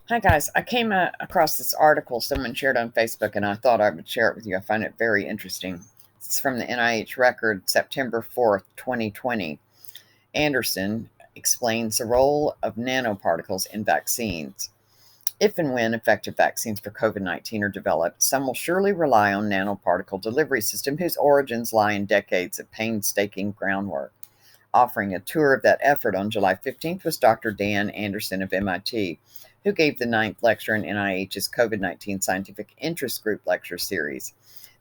Hi, guys. I came across this article someone shared on Facebook, and I thought I would share it with you. I find it very interesting. It's from the NIH record, September 4th, 2020. Anderson explains the role of nanoparticles in vaccines. If and when effective vaccines for COVID 19 are developed, some will surely rely on nanoparticle delivery system whose origins lie in decades of painstaking groundwork. Offering a tour of that effort on July 15th was Dr. Dan Anderson of MIT, who gave the ninth lecture in NIH's COVID 19 Scientific Interest Group lecture series.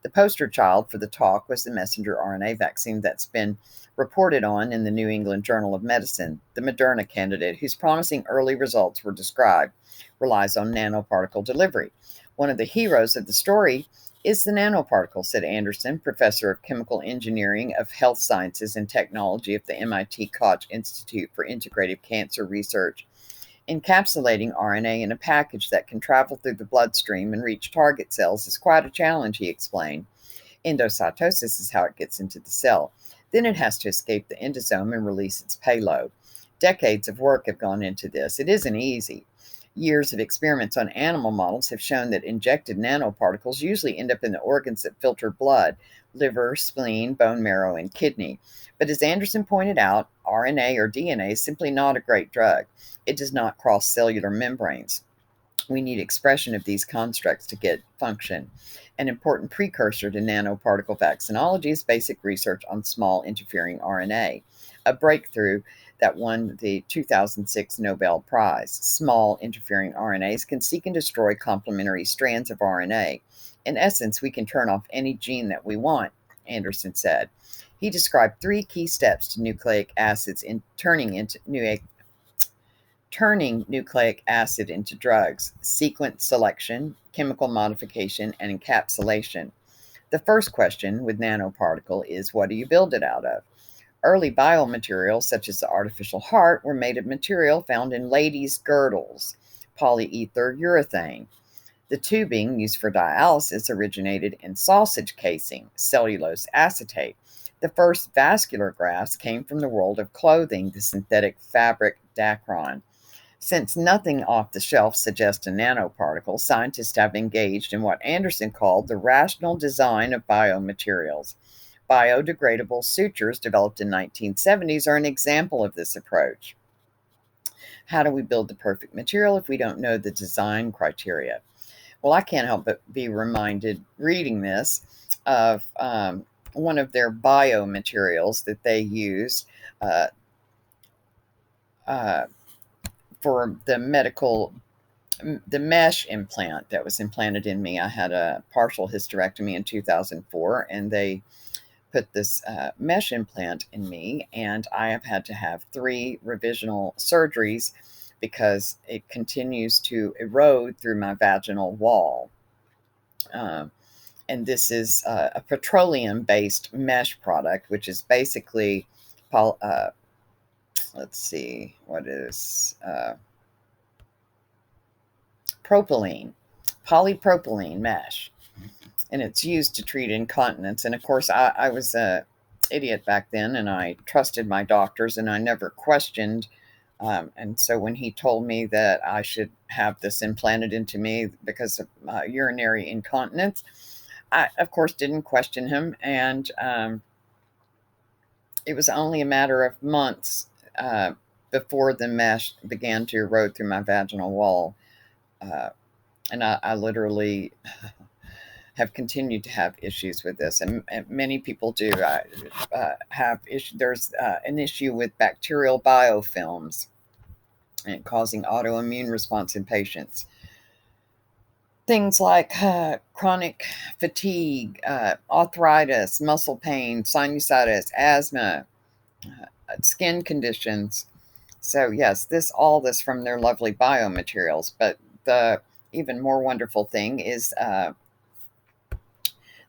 The poster child for the talk was the messenger RNA vaccine that's been reported on in the New England Journal of Medicine. The Moderna candidate, whose promising early results were described, relies on nanoparticle delivery. One of the heroes of the story is the nanoparticle, said Anderson, professor of chemical engineering of health sciences and technology at the MIT Koch Institute for Integrative Cancer Research. Encapsulating RNA in a package that can travel through the bloodstream and reach target cells is quite a challenge, he explained. Endocytosis is how it gets into the cell. Then it has to escape the endosome and release its payload. Decades of work have gone into this. It isn't easy. Years of experiments on animal models have shown that injected nanoparticles usually end up in the organs that filter blood: liver, spleen, bone marrow, and kidney. But as Anderson pointed out, RNA or DNA is simply not a great drug. It does not cross cellular membranes. We need expression of these constructs to get function. An important precursor to nanoparticle vaccinology is basic research on small interfering RNA, a breakthrough that won the 2006 Nobel Prize. Small interfering RNAs can seek and destroy complementary strands of RNA. In essence, we can turn off any gene that we want, Anderson said. He described three key steps to nucleic acids in turning nucleic acid into drugs: sequence selection, chemical modification, and encapsulation. The first question with nanoparticle is, what do you build it out of? Early biomaterials, such as the artificial heart, were made of material found in ladies' girdles, polyether urethane. The tubing used for dialysis originated in sausage casing, cellulose acetate. The first vascular grafts came from the world of clothing, the synthetic fabric dacron. Since nothing off the shelf suggests a nanoparticle, scientists have engaged in what Anderson called the rational design of biomaterials. Biodegradable sutures developed in 1970s are an example of this approach. How do we build the perfect material if we don't know the design criteria? Well, I can't help but be reminded, reading this, of one of their biomaterials that they used uh, uh, for the mesh implant that was implanted in me. I had a partial hysterectomy in 2004, and they put this mesh implant in me, and I have had to have three revisional surgeries because it continues to erode through my vaginal wall. Uh, and this is a petroleum based mesh product, which is basically, let's see, what is propylene, polypropylene mesh, and it's used to treat incontinence. And of course, I was a idiot back then, and I trusted my doctors, and I never questioned. And so when he told me that I should have this implanted into me because of urinary incontinence, I, of course, didn't question him. And it was only a matter of months before the mesh began to erode through my vaginal wall. Uh, and I literally have continued to have issues with this, and many people do have issues. There's an issue with bacterial biofilms and causing autoimmune response in patients. Things like chronic fatigue, arthritis, muscle pain, sinusitis, asthma, skin conditions. So yes, this from their lovely biomaterials. But the even more wonderful thing is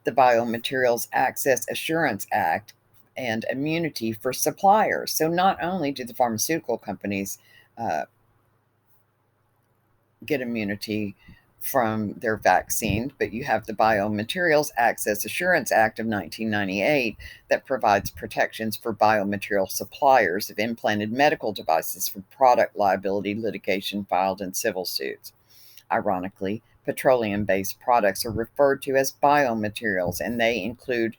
the Biomaterials Access Assurance Act and immunity for suppliers. So not only do the pharmaceutical companies uh, get immunity from their vaccines, but you have the Biomaterials Access Assurance Act of 1998 that provides protections for biomaterial suppliers of implanted medical devices from product liability litigation filed in civil suits. Ironically, petroleum-based products are referred to as biomaterials, and they include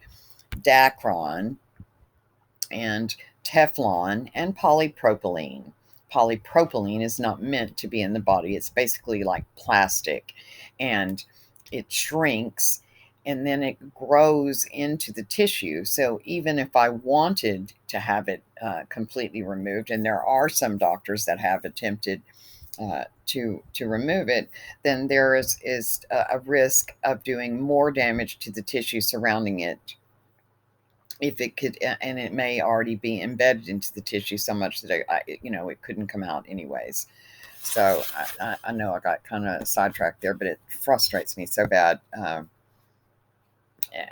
Dacron and Teflon and polypropylene. Polypropylene is not meant to be in the body. It's basically like plastic, and it shrinks and then it grows into the tissue. So even if I wanted to have it completely removed, and there are some doctors that have attempted to remove it, then there is a risk of doing more damage to the tissue surrounding it if it could, and it may already be embedded into the tissue so much that it couldn't come out anyways. So I know I got kind of sidetracked there, but it frustrates me so bad.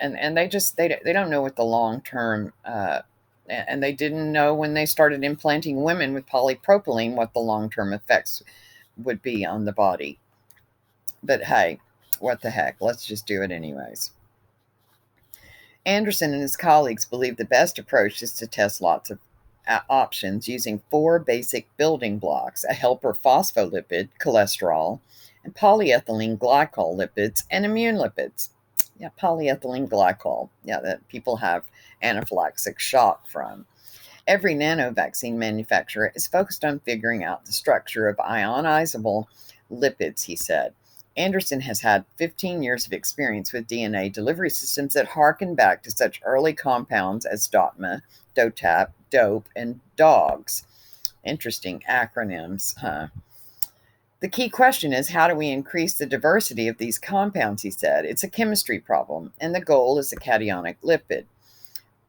And they don't know what the long term, and they didn't know when they started implanting women with polypropylene what the long term effects would be on the body. But hey, what the heck? Let's just do it anyways. Anderson and his colleagues believe the best approach is to test lots of options using four basic building blocks: a helper phospholipid, cholesterol, and polyethylene glycol lipids, and immune lipids. Yeah, polyethylene glycol. Yeah, that people have anaphylactic shock from. Every nano vaccine manufacturer is focused on figuring out the structure of ionizable lipids, he said. Anderson has had 15 years of experience with DNA delivery systems that harken back to such early compounds as DOTMA, DOTAP, DOPE, and DOGS. Interesting acronyms, huh? The key question is, how do we increase the diversity of these compounds, he said. It's a chemistry problem, and the goal is a cationic lipid.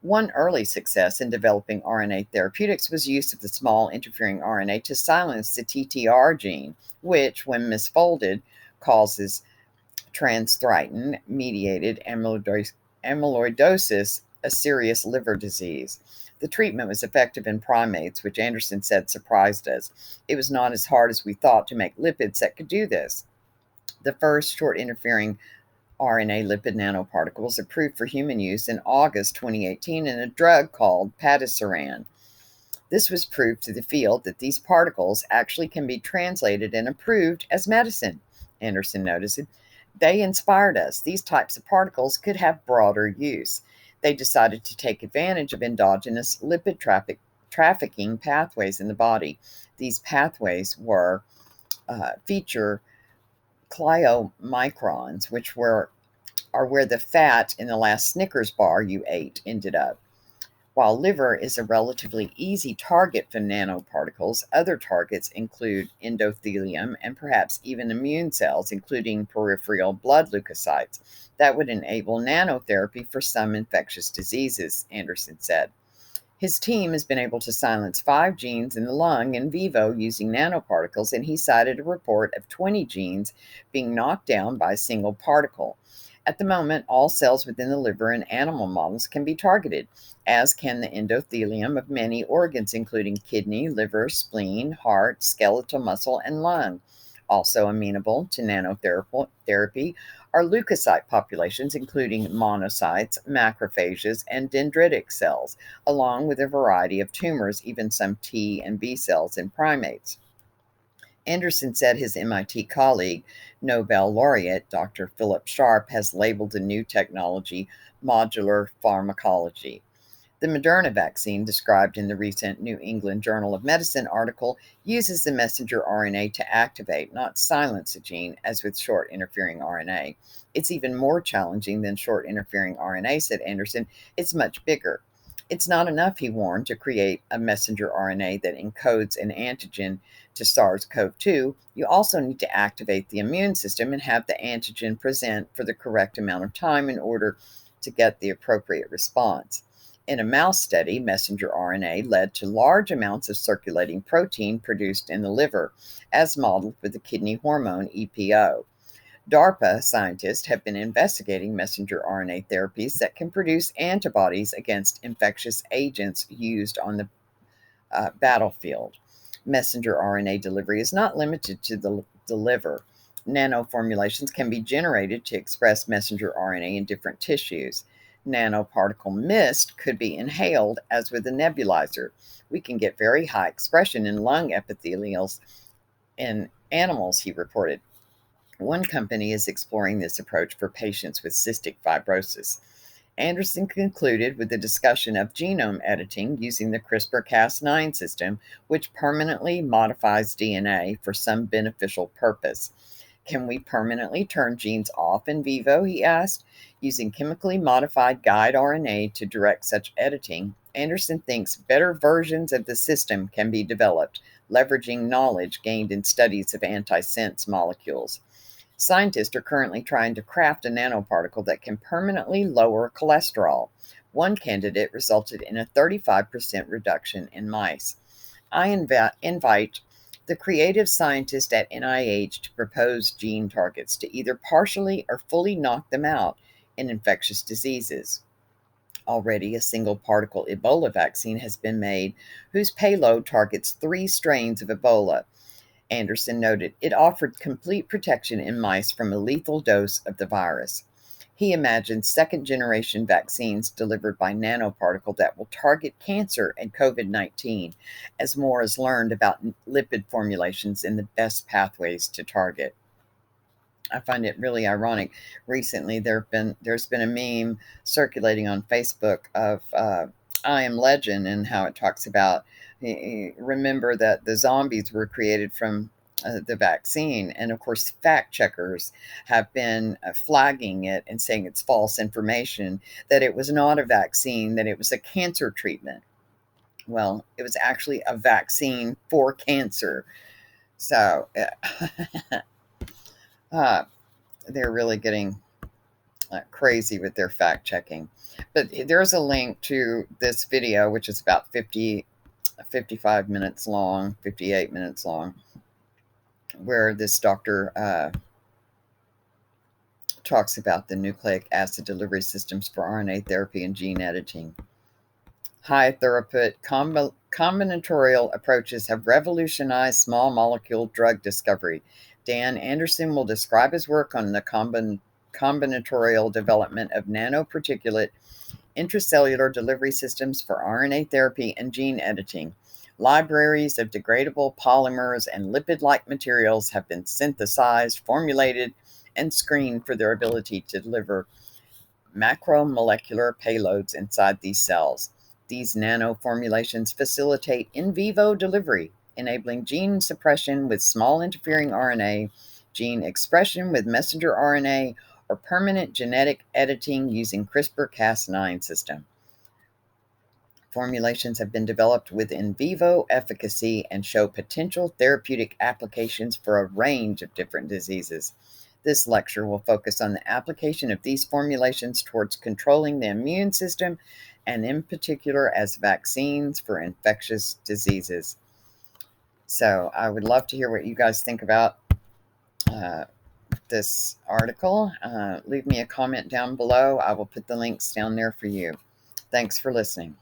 One early success in developing RNA therapeutics was use of the small interfering RNA to silence the TTR gene, which, when misfolded, causes transthyretin-mediated amyloidosis, a serious liver disease. The treatment was effective in primates, which Anderson said surprised us. It was not as hard as we thought to make lipids that could do this. The first short interfering RNA lipid nanoparticles approved for human use in August 2018 in a drug called patisiran. This was proof to the field that these particles actually can be translated and approved as medicine, Anderson noted. They inspired us. These types of particles could have broader use. They decided to take advantage of endogenous lipid trafficking pathways in the body. These pathways feature chylomicrons, which are where the fat in the last Snickers bar you ate ended up. While liver is a relatively easy target for nanoparticles, other targets include endothelium and perhaps even immune cells, including peripheral blood leukocytes, that would enable nanotherapy for some infectious diseases, Anderson said. His team has been able to silence 5 genes in the lung in vivo using nanoparticles, and he cited a report of 20 genes being knocked down by a single particle. At the moment, all cells within the liver in animal models can be targeted, as can the endothelium of many organs, including kidney, liver, spleen, heart, skeletal muscle, and lung. Also amenable to nanotherapy are leukocyte populations, including monocytes, macrophages, and dendritic cells, along with a variety of tumors, even some T and B cells in primates. Anderson said his MIT colleague, Nobel laureate Dr. Philip Sharp, has labeled the new technology modular pharmacology. The Moderna vaccine, described in the recent New England Journal of Medicine article, uses the messenger RNA to activate, not silence a gene, as with short interfering RNA. It's even more challenging than short interfering RNA, said Anderson. It's much bigger. It's not enough, he warned, to create a messenger RNA that encodes an antigen to SARS-CoV-2. You also need to activate the immune system and have the antigen present for the correct amount of time in order to get the appropriate response. In a mouse study, messenger RNA led to large amounts of circulating protein produced in the liver, as modeled with the kidney hormone EPO. DARPA scientists have been investigating messenger RNA therapies that can produce antibodies against infectious agents used on the battlefield. Messenger RNA delivery is not limited to the liver. Nanoformulations can be generated to express messenger RNA in different tissues. Nanoparticle mist could be inhaled, as with a nebulizer. We can get very high expression in lung epithelials in animals, he reported. One company is exploring this approach for patients with cystic fibrosis. Anderson concluded with a discussion of genome editing using the CRISPR-Cas9 system, which permanently modifies DNA for some beneficial purpose. Can we permanently turn genes off in vivo? He asked. Using chemically modified guide RNA to direct such editing, Anderson thinks better versions of the system can be developed, leveraging knowledge gained in studies of antisense molecules. Scientists are currently trying to craft a nanoparticle that can permanently lower cholesterol. One candidate resulted in a 35% reduction in mice. I invite the creative scientists at NIH to propose gene targets to either partially or fully knock them out in infectious diseases. Already, a single particle Ebola vaccine has been made whose payload targets 3 strains of Ebola. Anderson noted it offered complete protection in mice from a lethal dose of the virus. He imagined second-generation vaccines delivered by nanoparticle that will target cancer and COVID-19 as more is learned about lipid formulations and the best pathways to target. I find it really ironic. Recently, there's been a meme circulating on Facebook of I Am Legend and how it talks about remember that the zombies were created from the vaccine, and of course, fact checkers have been flagging it and saying it's false information, that it was not a vaccine, that it was a cancer treatment. Well, it was actually a vaccine for cancer. So uh, they're really getting crazy with their fact checking. But there's a link to this video, which is about 55 minutes long, 58 minutes long, where this doctor talks about the nucleic acid delivery systems for RNA therapy and gene editing. High throughput combinatorial approaches have revolutionized small molecule drug discovery. Dan Anderson will describe his work on the combinatorial development of nanoparticulate intracellular delivery systems for RNA therapy and gene editing. Libraries of degradable polymers and lipid-like materials have been synthesized, formulated, and screened for their ability to deliver macromolecular payloads inside these cells. These nano formulations facilitate in vivo delivery, enabling gene suppression with small interfering RNA, gene expression with messenger RNA, or permanent genetic editing using CRISPR-Cas9 system. Formulations have been developed with in vivo efficacy and show potential therapeutic applications for a range of different diseases. This lecture will focus on the application of these formulations towards controlling the immune system and in particular as vaccines for infectious diseases. So I would love to hear what you guys think about this article. Leave me a comment down below. I will put the links down there for you. Thanks for listening.